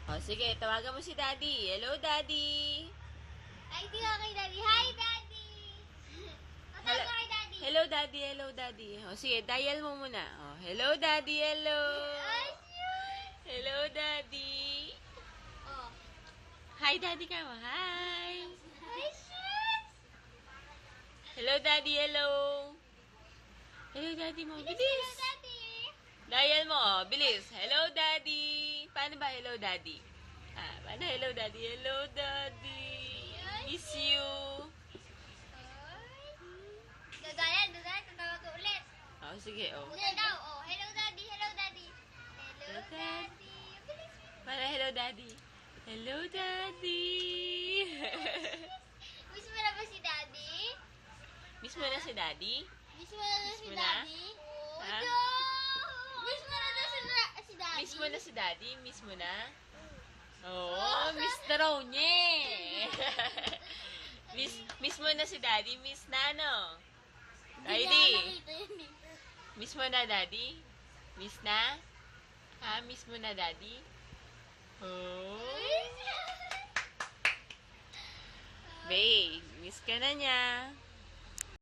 O, sige, tawagan mo si Daddy. Hello, Daddy. Ay, di ka kay Daddy. Hi, Daddy! Matawag ka kay Daddy. Hello, Daddy. Hello, Daddy. O, sige, dial mo muna. O, hello, Daddy. Hello. Ay, shoot! Hello, Daddy. Oh. Hi, Daddy ka mo. Hi. Ay, shoot! Hello, Daddy. Hello. Hello, Daddy mo. Hello, Bilis. Daddy. Dial mo. O, bilis. Hello, Daddy. Paano ba hello, Daddy? Paano hello, Daddy? Hello, Daddy. Miss you. Dadayan, tatawag ko ulit. O, sige, o. Una daw, oh. Hello, Daddy. Hello, Daddy. Hello, Daddy. Bilis. Paano hello, Daddy? Hello, Daddy. Miss mo na ba si Daddy? Miss mo na si Daddy? Miss mo na Miss si mo na? Daddy? Oh, Ha? no! Miss mo na si Daddy? Miss mo na si Daddy? Miss mo na? Oh, miss na raw niya eh. miss mo na si Daddy? Miss na, no? Hindi Daddy, niya nakita yun eh. miss mo na, Daddy? Miss na? Miss mo na, Daddy? Oh. Babe, miss ka na niya.